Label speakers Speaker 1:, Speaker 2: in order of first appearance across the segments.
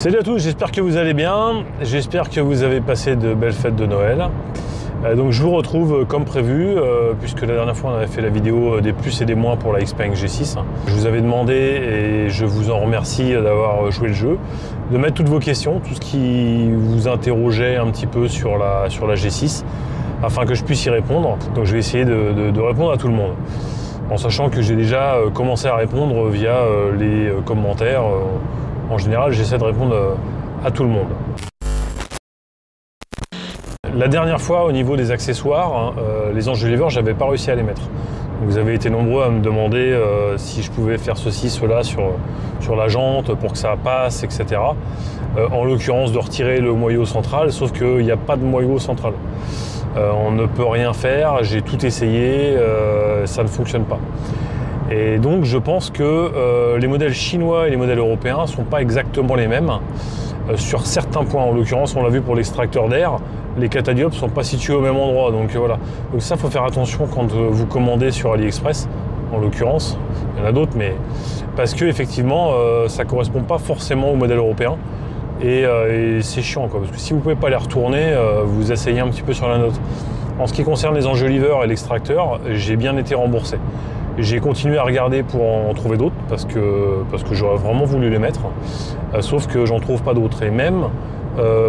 Speaker 1: Salut à tous, j'espère que vous allez bien, j'espère que vous avez passé de belles fêtes de Noël. Donc je vous retrouve comme prévu, puisque la dernière fois on avait fait la vidéo des plus et des moins pour la Xpeng G6. Je vous avais demandé, et je vous en remercie d'avoir joué le jeu, de mettre toutes vos questions, tout ce qui vous interrogeait un petit peu sur la G6, afin que je puisse y répondre. Donc je vais essayer de répondre à tout le monde, en sachant que j'ai déjà commencé à répondre via les commentaires. En général, j'essaie de répondre à tout le monde. La dernière fois, au niveau des accessoires, les enjoliveurs, j'avais pas réussi à les mettre. Vous avez été nombreux à me demander si je pouvais faire ceci, cela sur la jante pour que ça passe, etc. En l'occurrence, de retirer le moyeu central, sauf qu'il n'y a pas de moyeu central. On ne peut rien faire, j'ai tout essayé, ça ne fonctionne pas. Et donc je pense que les modèles chinois et les modèles européens ne sont pas exactement les mêmes. Sur certains points, en l'occurrence, on l'a vu pour l'extracteur d'air, les catadiopes ne sont pas situés au même endroit. Donc voilà. Donc ça, il faut faire attention quand vous commandez sur AliExpress, en l'occurrence. Il y en a d'autres, mais parce que effectivement, ça ne correspond pas forcément au modèle européen. Et c'est chiant, quoi, parce que si vous ne pouvez pas les retourner, vous essayez un petit peu sur la note. En ce qui concerne les enjoliveurs et l'extracteur, j'ai bien été remboursé. J'ai continué à regarder pour en trouver d'autres parce que j'aurais vraiment voulu les mettre, sauf que j'en trouve pas d'autres. Et même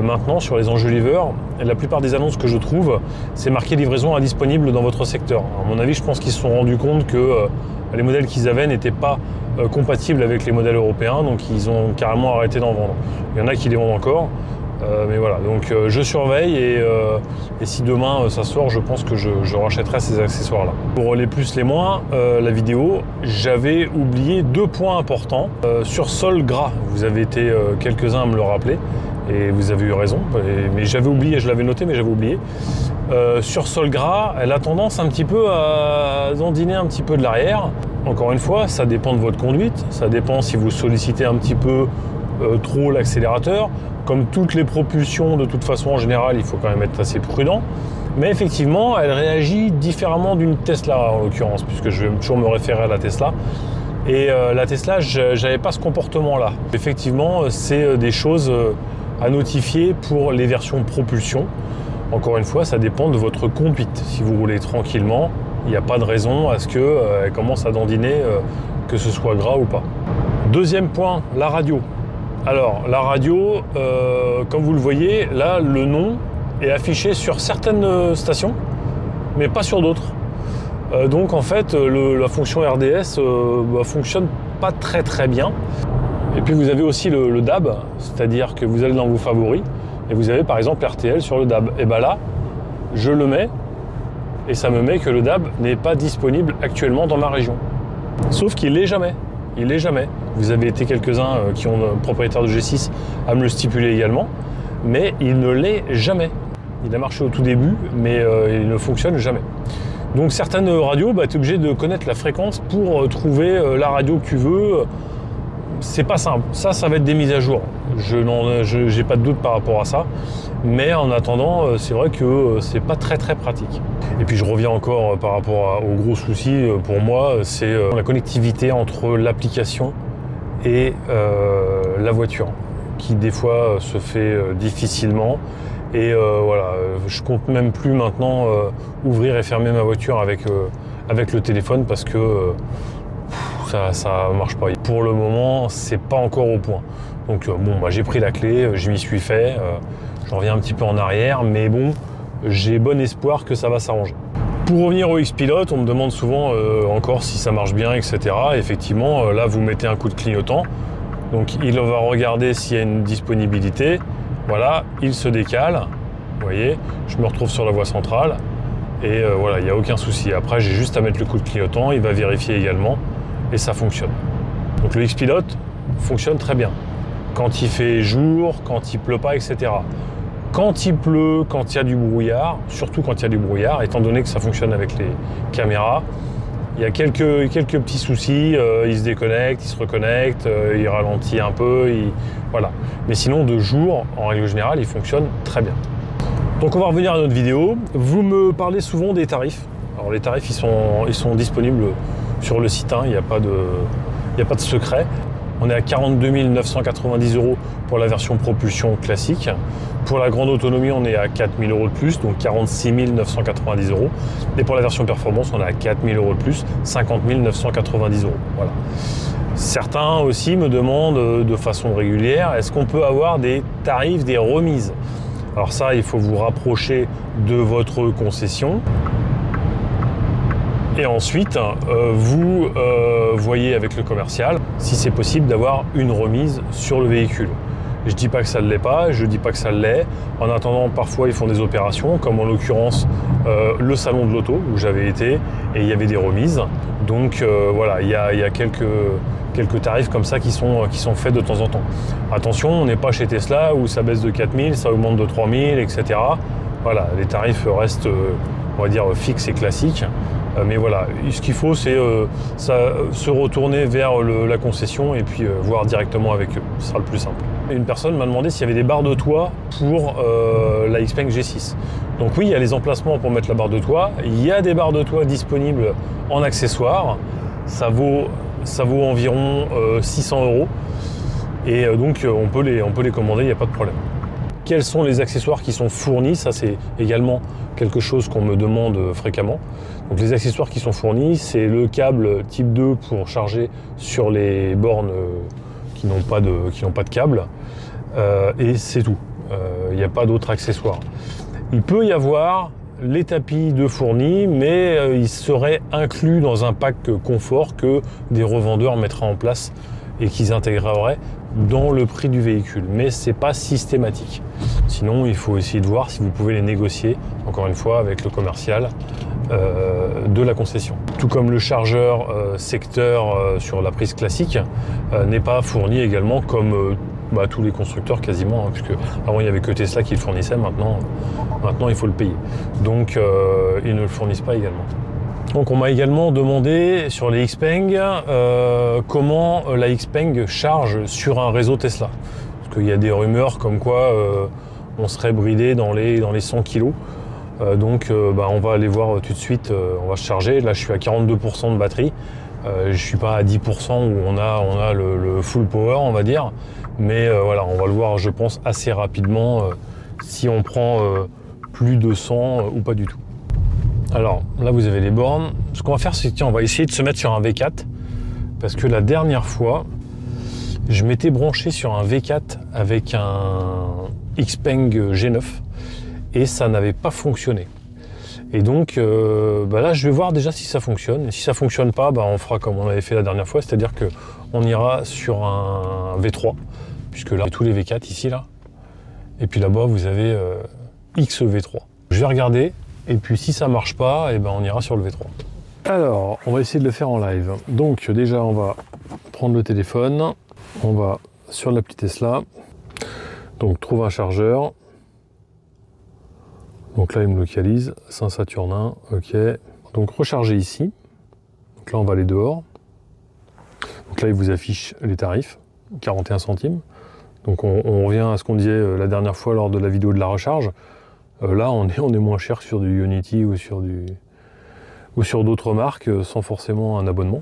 Speaker 1: maintenant sur les enjoliveurs, la plupart des annonces que je trouve, c'est marqué livraison indisponible dans votre secteur. À mon avis, je pense qu'ils se sont rendus compte que les modèles qu'ils avaient n'étaient pas compatibles avec les modèles européens, donc ils ont carrément arrêté d'en vendre. Il y en a qui les vendent encore. Mais voilà, donc je surveille et si demain ça sort, je pense que je rachèterai ces accessoires-là. Pour les plus, les moins, la vidéo, j'avais oublié deux points importants. Sur sol gras, vous avez été quelques-uns à me le rappeler et vous avez eu raison, mais j'avais oublié, je l'avais noté, mais j'avais oublié. Sur sol gras, elle a tendance un petit peu à dandiner un petit peu de l'arrière. Encore une fois, ça dépend de votre conduite, ça dépend si vous sollicitez un petit peu trop l'accélérateur. Comme toutes les propulsions, de toute façon, en général, il faut quand même être assez prudent. Mais effectivement, elle réagit différemment d'une Tesla, en l'occurrence, puisque je vais toujours me référer à la Tesla. Et la Tesla, j'avais pas ce comportement-là. Effectivement, c'est des choses à notifier pour les versions propulsion. Encore une fois, ça dépend de votre conduite. Si vous roulez tranquillement, il n'y a pas de raison à ce qu'elle commence à dandiner, que ce soit gras ou pas. Deuxième point, la radio. Alors, la radio, comme vous le voyez, là, le nom est affiché sur certaines stations, mais pas sur d'autres. Donc, en fait, la fonction RDS fonctionne pas très bien. Et puis, vous avez aussi le DAB, c'est-à-dire que vous allez dans vos favoris, et vous avez par exemple RTL sur le DAB. Et bien là, je le mets, et ça me met que le DAB n'est pas disponible actuellement dans ma région. Sauf qu'il l'est jamais. Il l'est jamais. Vous avez été quelques-uns qui ont un propriétaire de G6 à me le stipuler également, mais il ne l'est jamais. Il a marché au tout début, mais il ne fonctionne jamais. Donc certaines radios, tu es obligé de connaître la fréquence pour trouver la radio que tu veux. C'est pas simple. Ça va être des mises à jour. Je n'ai pas de doute par rapport à ça. Mais en attendant, c'est vrai que c'est pas très pratique. Et puis je reviens encore par rapport au gros souci pour moi, c'est la connectivité entre l'application et la voiture, qui des fois se fait difficilement. Et voilà, je compte même plus maintenant ouvrir et fermer ma voiture avec le téléphone parce que ça marche pas. Pour le moment, c'est pas encore au point. Donc j'ai pris la clé, je m'y suis fait. Je reviens un petit peu en arrière, mais bon, j'ai bon espoir que ça va s'arranger. Pour revenir au X-Pilote, on me demande souvent encore si ça marche bien, etc. Effectivement, là, vous mettez un coup de clignotant. Donc, il va regarder s'il y a une disponibilité. Voilà, il se décale. Vous voyez, je me retrouve sur la voie centrale. Et voilà, il n'y a aucun souci. Après, j'ai juste à mettre le coup de clignotant. Il va vérifier également. Et ça fonctionne. Donc, le X-Pilote fonctionne très bien. Quand il fait jour, quand il pleut pas, etc. Quand il pleut, quand il y a du brouillard, surtout quand il y a du brouillard, étant donné que ça fonctionne avec les caméras, il y a quelques petits soucis, il se déconnecte, il se reconnecte, il ralentit un peu, voilà. Mais sinon, de jour, en règle générale, il fonctionne très bien. Donc on va revenir à notre vidéo. Vous me parlez souvent des tarifs. Alors les tarifs, ils sont disponibles sur le site, hein, il n'y a pas de secret. On est à 42 990 € pour la version propulsion classique. Pour la grande autonomie, on est à 4 000 € de plus, donc 46 990 €. Et pour la version performance, on est à 4 000 € de plus, 50 990 €. Voilà. Certains aussi me demandent de façon régulière, est-ce qu'on peut avoir des tarifs, des remises? Alors ça, il faut vous rapprocher de votre concession. Et ensuite, vous voyez avec le commercial si c'est possible d'avoir une remise sur le véhicule. Je ne dis pas que ça ne l'est pas, je ne dis pas que ça l'est. En attendant, parfois, ils font des opérations, comme en l'occurrence le salon de l'auto, où j'avais été, et il y avait des remises. Donc voilà, il y a quelques tarifs comme ça qui sont faits de temps en temps. Attention, on n'est pas chez Tesla où ça baisse de 4 000, ça augmente de 3 000, etc. Voilà, les tarifs restent, on va dire, fixes et classiques. Mais voilà, ce qu'il faut, c'est se retourner vers la concession et puis voir directement avec eux. Ce sera le plus simple. Une personne m'a demandé s'il y avait des barres de toit pour la Xpeng G6. Donc oui, il y a les emplacements pour mettre la barre de toit. Il y a des barres de toit disponibles en accessoires. Ça vaut environ 600 €. Et donc on peut les commander, il n'y a pas de problème. Quels sont les accessoires qui sont fournis? Ça, c'est également quelque chose qu'on me demande fréquemment. Donc les accessoires qui sont fournis, c'est le câble type 2 pour charger sur les bornes qui n'ont pas de câble. Et c'est tout. Il n'y a pas d'autres accessoires. Il peut y avoir les tapis de fournis, mais ils seraient inclus dans un pack confort que des revendeurs mettraient en place et qu'ils intégreraient dans le prix du véhicule. Mais c'est pas systématique. Sinon, il faut essayer de voir si vous pouvez les négocier, encore une fois, avec le commercial de la concession. Tout comme le chargeur secteur sur la prise classique n'est pas fourni également comme tous les constructeurs quasiment, hein, puisque avant il n'y avait que Tesla qui le fournissait, maintenant il faut le payer. Donc ils ne le fournissent pas également. Donc on m'a également demandé sur les Xpeng comment la Xpeng charge sur un réseau Tesla. Parce qu'il y a des rumeurs comme quoi on serait bridé dans les 100 kg. Donc on va aller voir tout de suite, on va se charger. Là je suis à 42% de batterie. Je ne suis pas à 10% où on a le full power, on va dire. Mais voilà, on va le voir, je pense, assez rapidement si on prend plus de 100 ou pas du tout. Alors là, vous avez les bornes. Ce qu'on va faire, c'est qu'on va essayer de se mettre sur un V4. Parce que la dernière fois, je m'étais branché sur un V4 avec un Xpeng G9 et ça n'avait pas fonctionné. Et donc là, je vais voir déjà si ça fonctionne. Et si ça ne fonctionne pas, on fera comme on avait fait la dernière fois, c'est-à-dire qu'on ira sur un V3, puisque là, vous avez tous les V4 ici, là. Et puis là-bas, vous avez XV3. Je vais regarder, et puis si ça ne marche pas, on ira sur le V3. Alors, on va essayer de le faire en live. Donc déjà, on va prendre le téléphone, on va sur l'appli Tesla, donc trouve un chargeur. Donc là, il me localise, Saint-Saturnin, ok. Donc recharger ici. Donc là, on va aller dehors. Donc là, il vous affiche les tarifs, 41 centimes. Donc on revient à ce qu'on disait la dernière fois lors de la vidéo de la recharge. Là, on est moins cher sur du Ionity ou sur d'autres marques sans forcément un abonnement.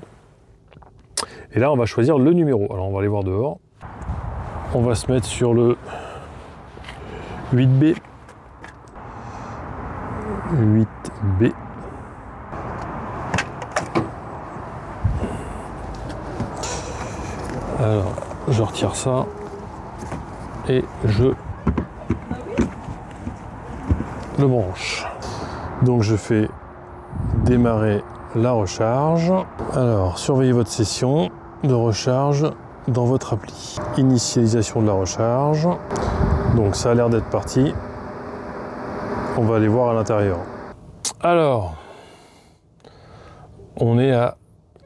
Speaker 1: Et là, on va choisir le numéro. Alors, on va aller voir dehors. On va se mettre sur le 8B. 8B. Alors, je retire ça et je le branche. Donc je fais démarrer la recharge. Alors, surveillez votre session de recharge dans votre appli. Initialisation de la recharge. Donc ça a l'air d'être parti. On va aller voir à l'intérieur. Alors, on est à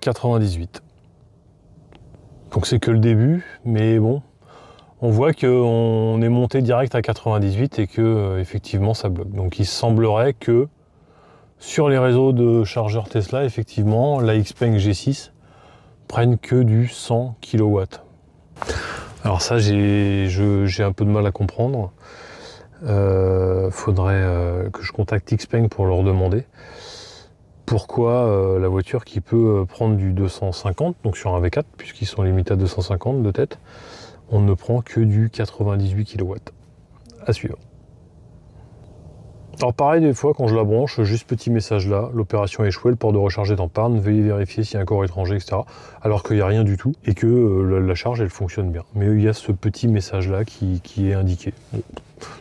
Speaker 1: 98. Donc c'est que le début, mais bon, on voit qu'on est monté direct à 98 et que effectivement ça bloque. Donc il semblerait que sur les réseaux de chargeurs Tesla, effectivement, la Xpeng G6 prenne que du 100 kW. Alors ça, j'ai un peu de mal à comprendre. Faudrait que je contacte Xpeng pour leur demander. Pourquoi la voiture qui peut prendre du 250, donc sur un V4, puisqu'ils sont limités à 250 de tête, on ne prend que du 98 kW. À suivre. Alors pareil, des fois quand je la branche, juste petit message là, l'opération a échoué, le port de recharge est en panne, veuillez vérifier s'il y a un corps étranger, etc. Alors qu'il n'y a rien du tout et que la charge elle fonctionne bien. Mais il y a ce petit message là qui est indiqué. Bon.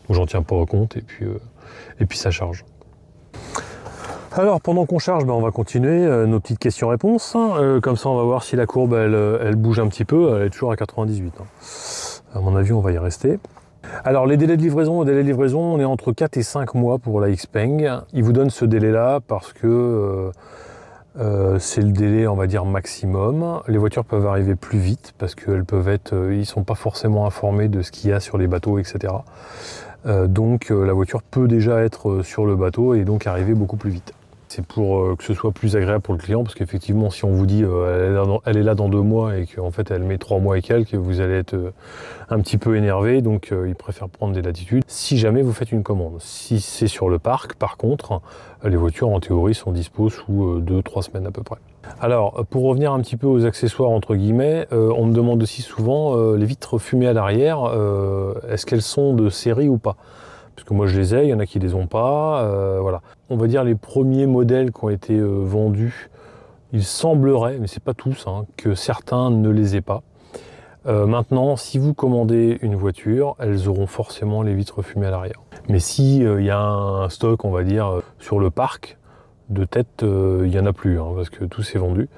Speaker 1: Donc j'en tiens pas compte et puis ça charge. Alors pendant qu'on charge, on va continuer nos petites questions-réponses. Comme ça on va voir si la courbe elle bouge un petit peu, elle est toujours à 98. À mon avis on va y rester. Alors les délais de livraison, on est entre 4 et 5 mois pour la Xpeng. Ils vous donnent ce délai-là parce que c'est le délai, on va dire, maximum. Les voitures peuvent arriver plus vite parce qu'elles peuvent être, ils sont pas forcément informés de ce qu'il y a sur les bateaux, etc. Donc la voiture peut déjà être sur le bateau et donc arriver beaucoup plus vite. C'est pour que ce soit plus agréable pour le client, parce qu'effectivement, si on vous dit elle est là dans 2 mois et qu'en fait elle met 3 mois et quelques, vous allez être un petit peu énervé, donc ils préfèrent prendre des latitudes si jamais vous faites une commande. Si c'est sur le parc, par contre, les voitures en théorie sont dispo sous 2-3 semaines à peu près. Alors, pour revenir un petit peu aux accessoires entre guillemets, on me demande aussi souvent les vitres fumées à l'arrière, est-ce qu'elles sont de série ou pas? Parce que moi je les ai, il y en a qui les ont pas, voilà. On va dire les premiers modèles qui ont été vendus, il semblerait, mais c'est pas tous, hein, que certains ne les aient pas. Maintenant, si vous commandez une voiture, elles auront forcément les vitres fumées à l'arrière. Mais si il y a un stock, on va dire, sur le parc, de tête, il n'y en a plus, hein, parce que tout s'est vendu.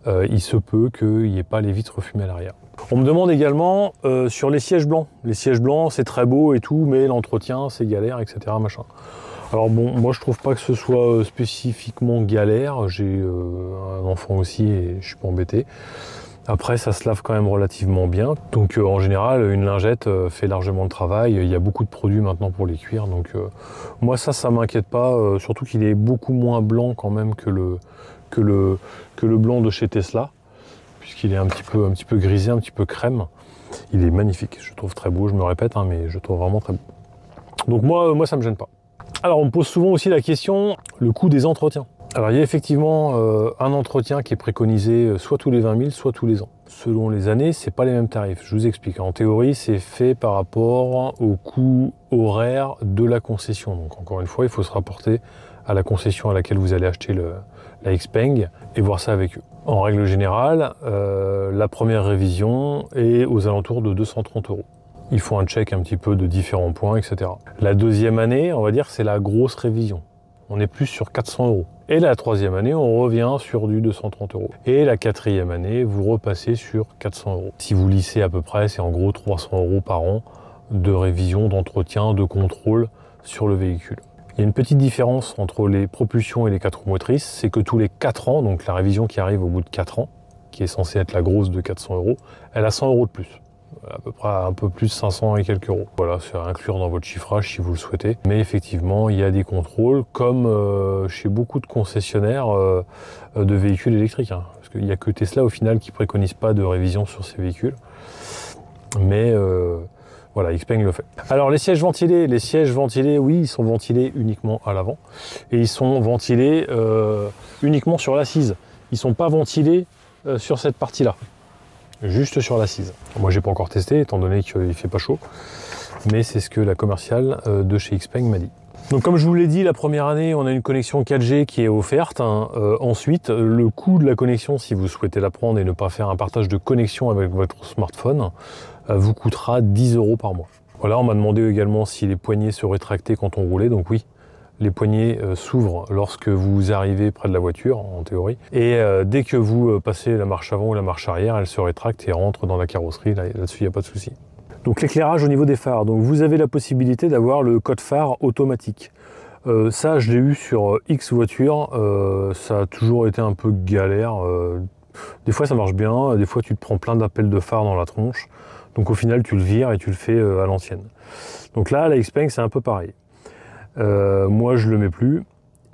Speaker 1: Il se peut qu'il n'y ait pas les vitres fumées à l'arrière. On me demande également sur les sièges blancs. Les sièges blancs, c'est très beau et tout, mais l'entretien, c'est galère, etc. Machin. Alors bon, moi je trouve pas que ce soit spécifiquement galère. J'ai un enfant aussi et je suis pas embêté. Après, ça se lave quand même relativement bien. Donc en général, une lingette fait largement le travail. Il y a beaucoup de produits maintenant pour les cuire. Donc moi ça m'inquiète pas. Surtout qu'il est beaucoup moins blanc quand même que le blanc de chez Tesla. Puisqu'il est un petit peu grisé, un petit peu crème. Il est magnifique, je trouve très beau, je me répète, hein, mais je trouve vraiment très beau. Donc moi ça me gêne pas. Alors on me pose souvent aussi la question, le coût des entretiens. Alors il y a effectivement un entretien qui est préconisé soit tous les 20 000, soit tous les ans. Selon les années, c'est pas les mêmes tarifs. Je vous explique. En théorie, c'est fait par rapport au coût horaire de la concession. Donc encore une fois, il faut se rapporter à la concession à laquelle vous allez acheter la Xpeng et voir ça avec eux. En règle générale, la première révision est aux alentours de 230 €. Ils font un check un petit peu de différents points, etc. La deuxième année, on va dire, c'est la grosse révision. On est plus sur 400 €. Et la troisième année, on revient sur du 230 €. Et la quatrième année, vous repassez sur 400 €. Si vous lissez à peu près, c'est en gros 300 € par an de révision, d'entretien, de contrôle sur le véhicule. Il y a une petite différence entre les propulsions et les 4 roues motrices, c'est que tous les 4 ans, donc la révision qui arrive au bout de 4 ans, qui est censée être la grosse de 400 €, elle a 100 € de plus. À peu près un peu plus 500 et quelques euros. Voilà, c'est à inclure dans votre chiffrage si vous le souhaitez. Mais effectivement, il y a des contrôles comme chez beaucoup de concessionnaires de véhicules électriques. Hein, parce qu'il n'y a que Tesla au final qui ne préconise pas de révision sur ces véhicules. Mais voilà, Xpeng le fait. Alors les sièges ventilés, oui, ils sont ventilés uniquement à l'avant. Et ils sont ventilés uniquement sur l'assise. Ils ne sont pas ventilés sur cette partie-là. Juste sur l'assise. Moi j'ai pas encore testé étant donné qu'il fait pas chaud, mais c'est ce que la commerciale de chez Xpeng m'a dit. Donc comme je vous l'ai dit, la première année on a une connexion 4G qui est offerte. Ensuite, le coût de la connexion, si vous souhaitez la prendre et ne pas faire un partage de connexion avec votre smartphone, vous coûtera 10 € par mois. Voilà, on m'a demandé également si les poignées se rétractaient quand on roulait, donc oui. Les poignées s'ouvrent lorsque vous arrivez près de la voiture, en théorie. Et dès que vous passez la marche avant ou la marche arrière, elle se rétracte et rentre dans la carrosserie. Là-dessus, il n'y a pas de souci. Donc l'éclairage au niveau des phares. Donc vous avez la possibilité d'avoir le code phare automatique. Ça, je l'ai eu sur X voitures. Ça a toujours été un peu galère. Des fois, ça marche bien. Des fois, tu te prends plein d'appels de phare dans la tronche. Donc au final, tu le vires et tu le fais à l'ancienne. Donc là, la Xpeng, c'est un peu pareil. Moi je le mets plus.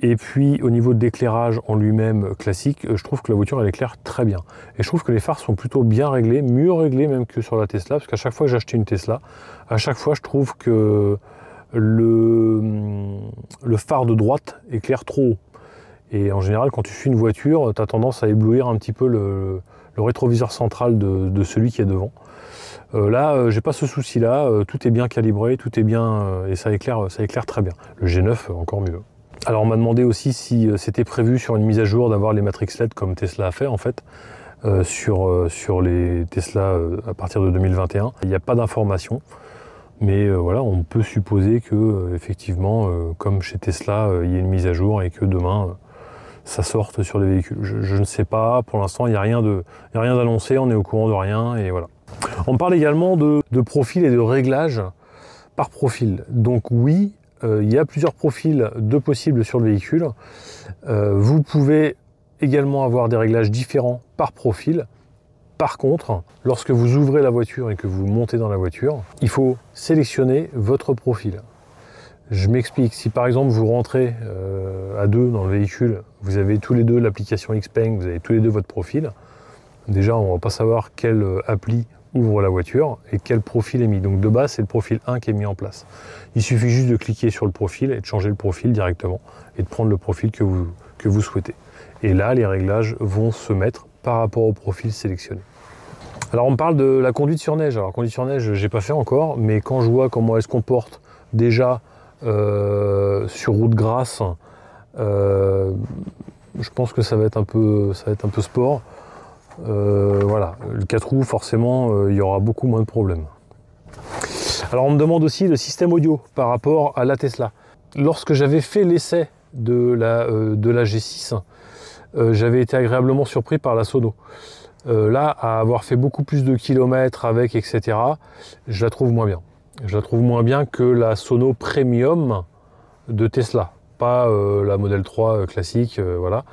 Speaker 1: Et puis au niveau de l'éclairage en lui-même classique, je trouve que la voiture elle éclaire très bien. Et je trouve que les phares sont plutôt bien réglés, mieux réglés même que sur la Tesla, parce qu'à chaque fois que j'ai acheté une Tesla, à chaque fois je trouve que le phare de droite éclaire trop haut. Et en général, quand tu suis une voiture, tu as tendance à éblouir un petit peu le rétroviseur central de celui qui est devant. Là, j'ai pas ce souci-là, tout est bien calibré, tout est bien, et ça éclaire très bien. Le G9, encore mieux. Alors on m'a demandé aussi si c'était prévu sur une mise à jour d'avoir les matrix LED comme Tesla a fait en fait, sur les Tesla à partir de 2021. Il n'y a pas d'information, mais voilà, on peut supposer que effectivement, comme chez Tesla, il y a une mise à jour et que demain, ça sorte sur les véhicules. Je ne sais pas, pour l'instant, il n'y a rien d'annoncé, on est au courant de rien, et voilà. On parle également de profil et de réglage par profil. Donc oui, il y a plusieurs profils de possibles sur le véhicule. Vous pouvez également avoir des réglages différents par profil. Par contre, lorsque vous ouvrez la voiture et que vous montez dans la voiture, il faut sélectionner votre profil. Je m'explique, si par exemple vous rentrez à deux dans le véhicule, vous avez tous les deux l'application Xpeng, vous avez tous les deux votre profil, déjà on ne va pas savoir quelle appli ouvre la voiture et quel profil est mis. Donc de base, c'est le profil 1 qui est mis en place. Il suffit juste de cliquer sur le profil et de changer le profil directement et de prendre le profil que vous souhaitez. Et là, les réglages vont se mettre par rapport au profil sélectionné. Alors on me parle de la conduite sur neige. Alors conduite sur neige, j'ai pas fait encore, mais quand je vois comment elle se comporte déjà sur route grasse, je pense que ça va être un peu sport. Voilà, le 4 roues, forcément, il y aura beaucoup moins de problèmes. Alors on me demande aussi le système audio par rapport à la Tesla. Lorsque j'avais fait l'essai de la G6, j'avais été agréablement surpris par la sono. Là, à avoir fait beaucoup plus de kilomètres avec, etc., je la trouve moins bien. Je la trouve moins bien que la sono premium de Tesla, pas la Model 3 classique, voilà.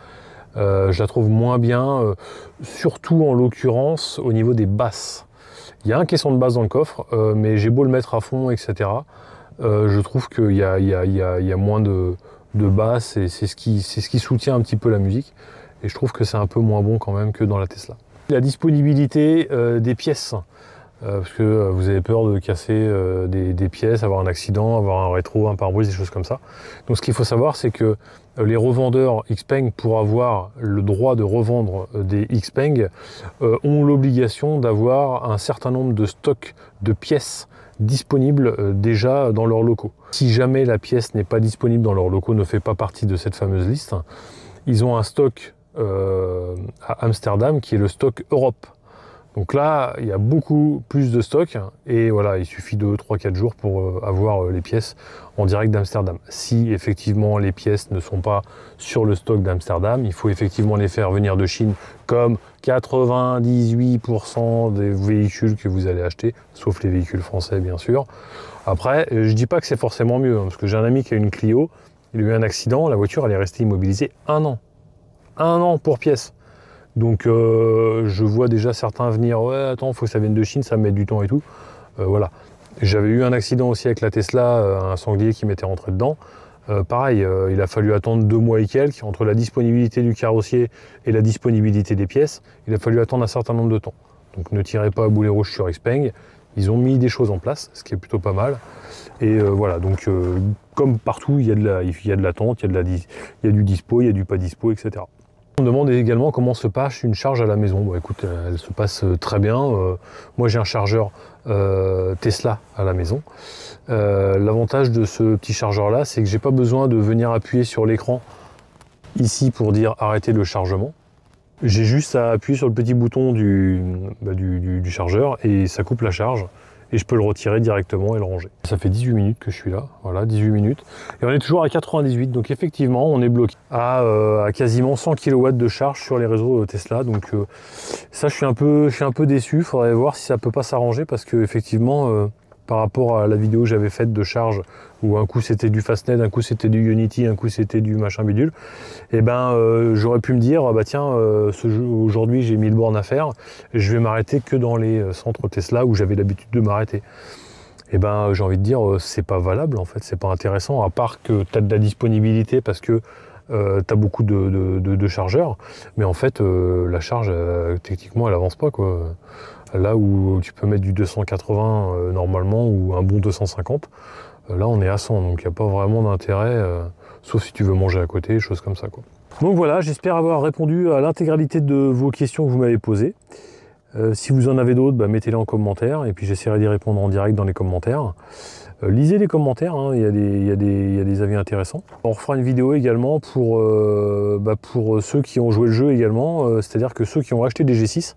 Speaker 1: Je la trouve moins bien, surtout en l'occurrence au niveau des basses. Il y a un caisson de basse dans le coffre, mais j'ai beau le mettre à fond, etc. Je trouve qu'il y a moins de basses et c'est ce qui soutient un petit peu la musique. Et je trouve que c'est un peu moins bon quand même que dans la Tesla. La disponibilité des pièces, parce que vous avez peur de casser des pièces, avoir un accident, avoir un rétro, un pare-brise, des choses comme ça. Donc ce qu'il faut savoir, c'est que les revendeurs Xpeng, pour avoir le droit de revendre des Xpeng, ont l'obligation d'avoir un certain nombre de stocks de pièces disponibles déjà dans leurs locaux. Si jamais la pièce n'est pas disponible dans leurs locaux, ne fait pas partie de cette fameuse liste, ils ont un stock à Amsterdam qui est le stock Europe. Donc là, il y a beaucoup plus de stock et voilà, il suffit de 3-4 jours pour avoir les pièces en direct d'Amsterdam. Si effectivement les pièces ne sont pas sur le stock d'Amsterdam, il faut effectivement les faire venir de Chine comme 98% des véhicules que vous allez acheter, sauf les véhicules français bien sûr. Après, je dis pas que c'est forcément mieux, parce que j'ai un ami qui a une Clio, il a eu un accident, la voiture elle est restée immobilisée 1 an. 1 an pour pièce. Donc je vois déjà certains venir, ouais attends, il faut que ça vienne de Chine, ça met du temps et tout. Voilà. J'avais eu un accident aussi avec la Tesla, un sanglier qui m'était rentré dedans. Pareil, il a fallu attendre 2 mois et quelques, entre la disponibilité du carrossier et la disponibilité des pièces, il a fallu attendre un certain nombre de temps. Donc ne tirez pas à boulet rouge sur Xpeng, ils ont mis des choses en place, ce qui est plutôt pas mal. Et voilà, donc comme partout, il y a de l'attente, il y a du dispo, il y a du pas dispo, etc. On me demande également comment se passe une charge à la maison. Bon, écoute, elle se passe très bien. Moi, j'ai un chargeur Tesla à la maison. L'avantage de ce petit chargeur-là, c'est que j'ai pas besoin de venir appuyer sur l'écran ici pour dire arrêter le chargement. J'ai juste à appuyer sur le petit bouton du chargeur et ça coupe la charge. Et je peux le retirer directement et le ranger. Ça fait 18 minutes que je suis là, voilà, 18 minutes. Et on est toujours à 98, donc effectivement, on est bloqué à quasiment 100 kW de charge sur les réseaux Tesla. Donc ça, je suis un peu déçu. Il faudrait voir si ça peut pas s'arranger parce que effectivement, par rapport à la vidéo que j'avais faite de charge, où un coup c'était du Fastned, un coup c'était du Unity, un coup c'était du machin bidule, et ben j'aurais pu me dire, bah tiens, aujourd'hui j'ai 1000 bornes à faire, je vais m'arrêter que dans les centres Tesla où j'avais l'habitude de m'arrêter. Et ben j'ai envie de dire, c'est pas valable en fait, c'est pas intéressant, à part que tu as de la disponibilité parce que tu as beaucoup de chargeurs, mais en fait la charge techniquement elle avance pas quoi. Là où tu peux mettre du 280 normalement ou un bon 250, là on est à 100, donc il n'y a pas vraiment d'intérêt, sauf si tu veux manger à côté, choses comme ça quoi. Donc voilà, j'espère avoir répondu à l'intégralité de vos questions que vous m'avez posées. Si vous en avez d'autres, mettez-les en commentaire et puis j'essaierai d'y répondre en direct dans les commentaires. Lisez les commentaires, hein, il y a des avis intéressants. On refera une vidéo également pour ceux qui ont joué le jeu également, c'est-à-dire que ceux qui ont acheté des G6,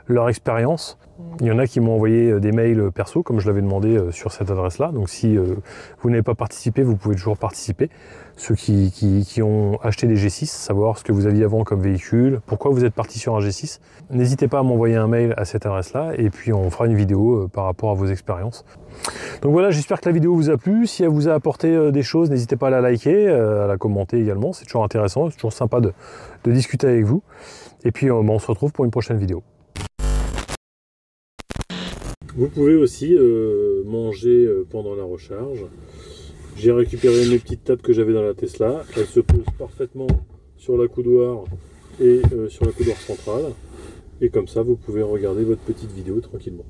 Speaker 1: leur expérience. Il y en a qui m'ont envoyé des mails perso, comme je l'avais demandé sur cette adresse-là. Donc si vous n'avez pas participé, vous pouvez toujours participer. Ceux qui ont acheté des G6, savoir ce que vous aviez avant comme véhicule, pourquoi vous êtes parti sur un G6. N'hésitez pas à m'envoyer un mail à cette adresse-là et puis on fera une vidéo par rapport à vos expériences. Donc voilà, j'espère que la vidéo vous a plu. Si elle vous a apporté des choses, n'hésitez pas à la liker, à la commenter également. C'est toujours intéressant, c'est toujours sympa de discuter avec vous. Et puis on se retrouve pour une prochaine vidéo. Vous pouvez aussi manger pendant la recharge. J'ai récupéré mes petites tables que j'avais dans la Tesla. Elles se posent parfaitement sur la coudoir et sur la coudoir centrale. Et comme ça, vous pouvez regarder votre petite vidéo tranquillement.